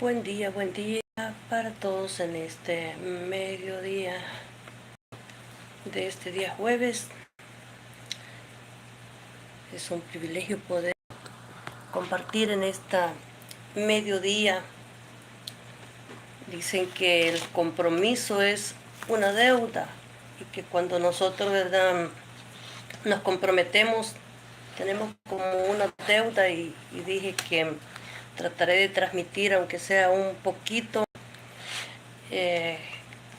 Buen día para todos en este mediodía de este día jueves. Es un privilegio poder compartir en esta mediodía. Dicen que el compromiso es una deuda y que cuando nosotros, ¿verdad?, nos comprometemos, tenemos como una deuda y dije que trataré de transmitir, aunque sea un poquito,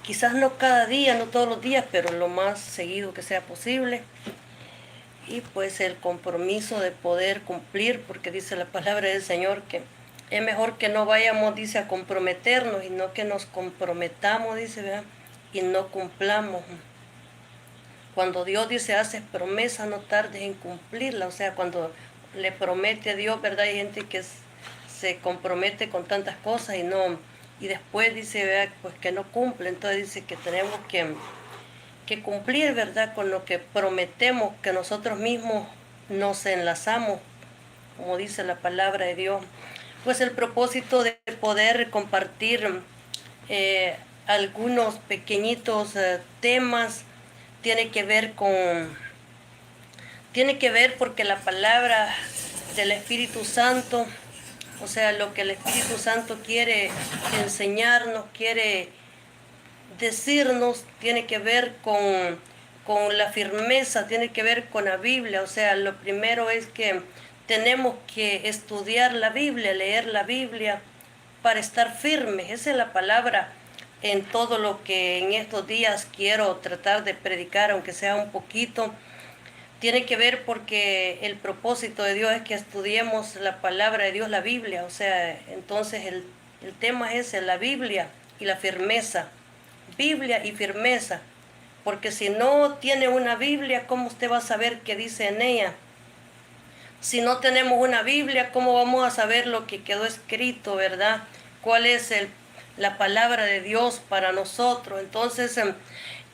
quizás no cada día, no todos los días, pero lo más seguido que sea posible. Y pues el compromiso de poder cumplir, porque dice la palabra del Señor que es mejor que no vayamos, dice, a comprometernos, y no que nos comprometamos, dice, ¿verdad?, y no cumplamos. Cuando Dios dice, haces promesa, no tardes en cumplirla. O sea, cuando le promete a Dios, ¿verdad? Hay gente que se compromete con tantas cosas y después dice, ¿verdad?, pues que no cumple. Entonces dice que tenemos que cumplir, ¿verdad?, con lo que prometemos, que nosotros mismos nos enlazamos, como dice la palabra de Dios. Pues el propósito de poder compartir algunos pequeñitos temas tiene que ver porque la palabra del Espíritu Santo, o sea, lo que el Espíritu Santo quiere enseñarnos, quiere decirnos, tiene que ver con la firmeza, tiene que ver con la Biblia. O sea, lo primero es que tenemos que estudiar la Biblia, leer la Biblia para estar firmes. Esa es la palabra en todo lo que en estos días quiero tratar de predicar, aunque sea un poquito. Tiene que ver porque el propósito de Dios es que estudiemos la palabra de Dios, la Biblia. O sea, entonces el tema es la Biblia y la firmeza. Biblia y firmeza. Porque si no tiene una Biblia, ¿cómo usted va a saber qué dice en ella? Si no tenemos una Biblia, ¿cómo vamos a saber lo que quedó escrito, verdad? ¿Cuál es la palabra de Dios para nosotros? Entonces,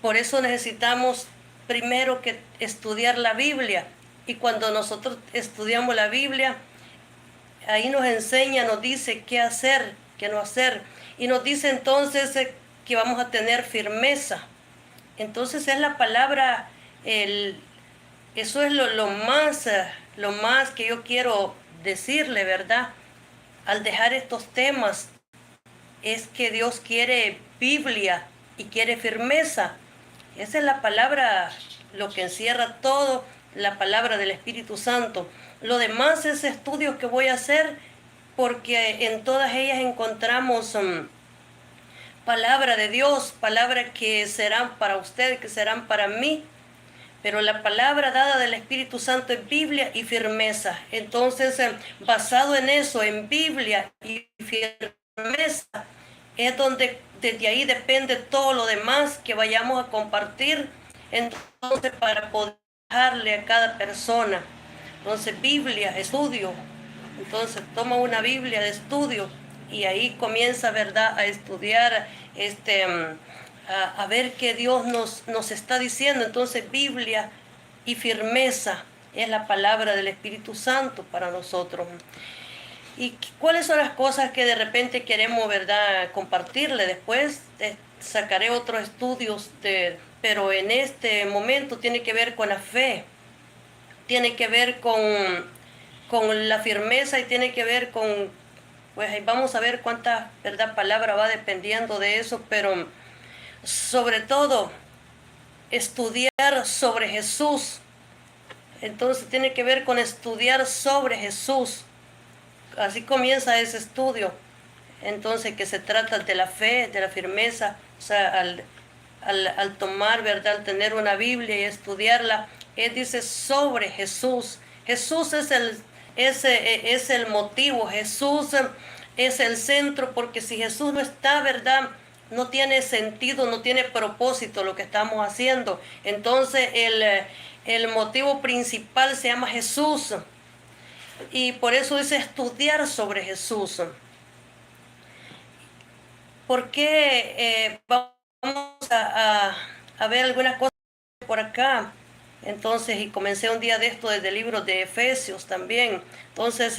por eso necesitamos primero que estudiar la Biblia. Y cuando nosotros estudiamos la Biblia, ahí nos enseña, nos dice qué hacer, qué no hacer. Y nos dice entonces que vamos a tener firmeza. Entonces es la palabra, eso es lo más que yo quiero decirle, ¿verdad? Al dejar estos temas, es que Dios quiere Biblia y quiere firmeza. Esa es la palabra, lo que encierra todo, la palabra del Espíritu Santo. Lo demás es estudios que voy a hacer, porque en todas ellas encontramos palabra de Dios, palabra que serán para ustedes, que serán para mí. Pero la palabra dada del Espíritu Santo es Biblia y firmeza. Entonces, basado en eso, en Biblia y firmeza, es donde desde ahí depende todo lo demás que vayamos a compartir. Entonces, para poder dejarle a cada persona. Entonces, Biblia, estudio. Entonces, toma una Biblia de estudio y ahí comienza, ¿verdad?, a estudiar a ver qué Dios nos está diciendo. Entonces, Biblia y firmeza es la palabra del Espíritu Santo para nosotros. ¿Y cuáles son las cosas que de repente queremos, verdad, compartirle? Después sacaré otros estudios, pero en este momento tiene que ver con la fe, tiene que ver con la firmeza y tiene que ver pues vamos a ver cuánta, verdad, palabra va dependiendo de eso, pero sobre todo estudiar sobre Jesús. Entonces tiene que ver con estudiar sobre Jesús. Así comienza ese estudio. Entonces, que se trata de la fe, de la firmeza. O sea, al tomar, ¿verdad?, al tener una Biblia y estudiarla, él dice sobre Jesús. Jesús es el motivo, Jesús es el centro, porque si Jesús no está, ¿verdad?, no tiene sentido, no tiene propósito lo que estamos haciendo. Entonces el motivo principal se llama Jesús. Y por eso es estudiar sobre Jesús. ¿Por qué vamos a ver algunas cosas por acá? Entonces, y comencé un día de esto desde el libro de Efesios también. Entonces,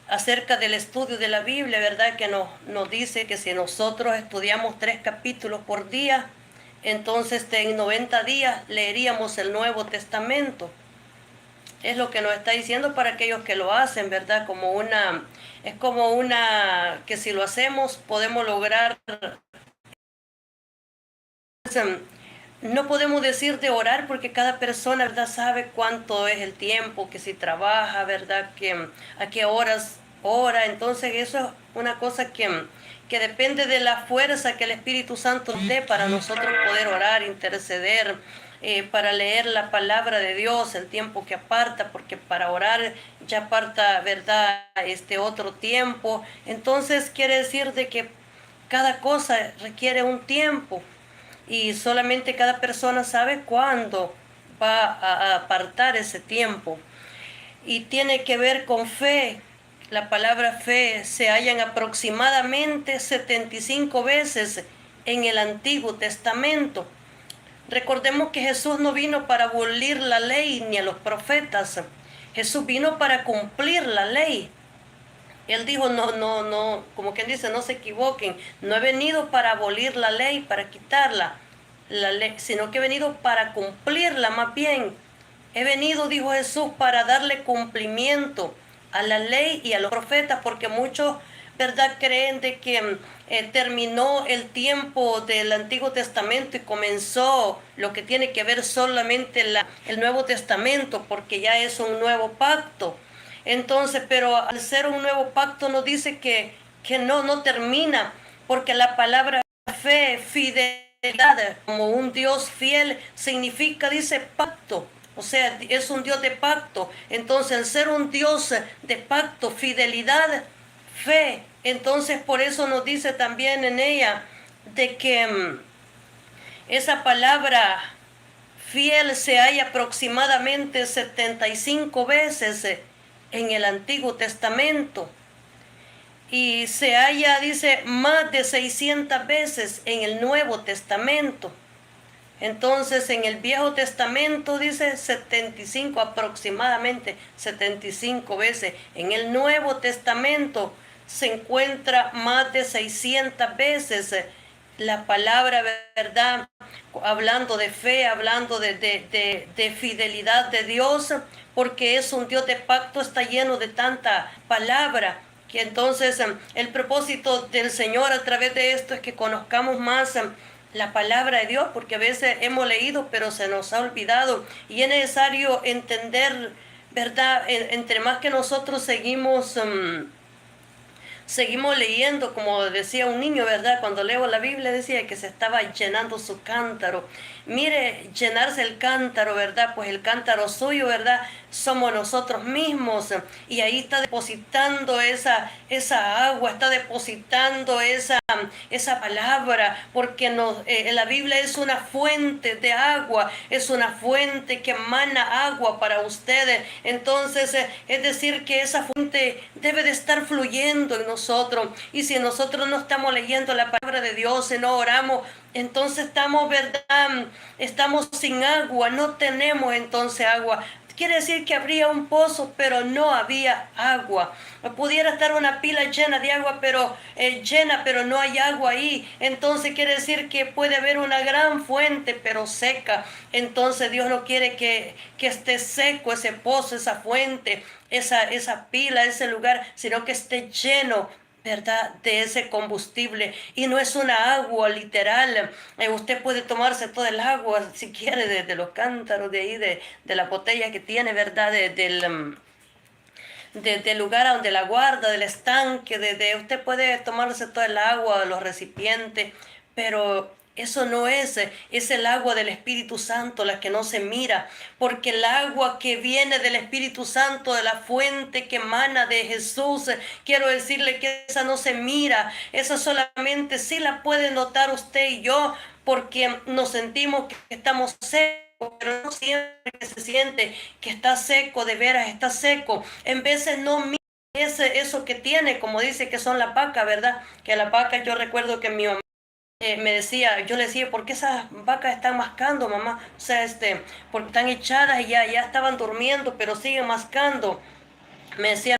acerca del estudio de la Biblia, ¿verdad? Que nos dice que si nosotros estudiamos 3 capítulos por día, entonces en 90 días leeríamos el Nuevo Testamento. Es lo que nos está diciendo para aquellos que lo hacen, ¿verdad? Es como que si lo hacemos podemos lograr. No podemos decir de orar porque cada persona, ¿verdad?, sabe cuánto es el tiempo, que si trabaja, ¿verdad?, que a qué horas ora. Entonces eso es una cosa que depende de la fuerza que el Espíritu Santo nos dé para nosotros poder orar, interceder, para leer la palabra de Dios, el tiempo que aparta, porque para orar ya aparta, ¿verdad?, otro tiempo. Entonces quiere decir de que cada cosa requiere un tiempo y solamente cada persona sabe cuándo va a apartar ese tiempo. Y tiene que ver con fe. La palabra fe se hallan aproximadamente 75 veces en el Antiguo Testamento. Recordemos que Jesús no vino para abolir la ley ni a los profetas. Jesús vino para cumplir la ley. Él dijo, no, como quien dice, no se equivoquen, no he venido para abolir la ley, para quitarla, la ley, sino que he venido para cumplirla más bien. He venido, dijo Jesús, para darle cumplimiento a la ley y a los profetas, porque muchos, ¿verdad?, creen de que terminó el tiempo del Antiguo Testamento y comenzó lo que tiene que ver solamente el Nuevo Testamento, porque ya es un nuevo pacto. Entonces, pero al ser un nuevo pacto nos dice que no termina, porque la palabra fe, fidelidad, como un Dios fiel, significa, dice, pacto. O sea, es un Dios de pacto. Entonces, al ser un Dios de pacto, fidelidad, fe, entonces por eso nos dice también en ella de que esa palabra fiel se halla aproximadamente 75 veces en el Antiguo Testamento y se halla, dice, más de 600 veces en el Nuevo Testamento. Entonces en el Viejo Testamento dice 75, aproximadamente 75 veces. En el Nuevo Testamento se encuentra más de 600 veces la palabra verdad, hablando de fe, hablando de fidelidad de Dios, porque es un Dios de pacto, está lleno de tanta palabra, que entonces el propósito del Señor a través de esto es que conozcamos más la palabra de Dios, porque a veces hemos leído pero se nos ha olvidado y es necesario entender, ¿verdad? Entre más que nosotros seguimos leyendo, como decía un niño, ¿verdad? Cuando leo la Biblia decía que se estaba llenando su cántaro. Mire, llenarse el cántaro, ¿verdad? Pues el cántaro suyo, ¿verdad? Somos nosotros mismos. Y ahí está depositando esa agua, está depositando esa palabra, porque la Biblia es una fuente de agua, es una fuente que emana agua para ustedes. Entonces, es decir, que esa fuente debe de estar fluyendo en nosotros. Y si nosotros no estamos leyendo la palabra de Dios y no oramos, entonces estamos, ¿verdad?, estamos sin agua, no tenemos entonces agua. Quiere decir que habría un pozo, pero no había agua. Pudiera estar una pila llena de agua, pero no hay agua ahí. Entonces quiere decir que puede haber una gran fuente, pero seca. Entonces Dios no quiere que esté seco ese pozo, esa fuente, esa pila, ese lugar, sino que esté lleno, ¿verdad?, de ese combustible. Y no es una agua literal. Usted puede tomarse todo el agua si quiere de los cántaros de ahí, de la botella que tiene, ¿verdad?, del lugar a donde la guarda, del estanque, usted puede tomarse todo el agua de los recipientes, pero eso no es el agua del Espíritu Santo, la que no se mira, porque el agua que viene del Espíritu Santo, de la fuente que emana de Jesús, quiero decirle que esa no se mira, esa solamente sí la puede notar usted y yo, porque nos sentimos que estamos secos, pero no siempre que se siente que está seco, de veras está seco. En veces no mira eso que tiene, como dice que son las vacas, ¿verdad? Que las vacas, yo recuerdo que mi mamá me decía, yo le decía, ¿por qué esas vacas están mascando, mamá? O sea, porque están echadas y ya estaban durmiendo, pero siguen mascando. Me decía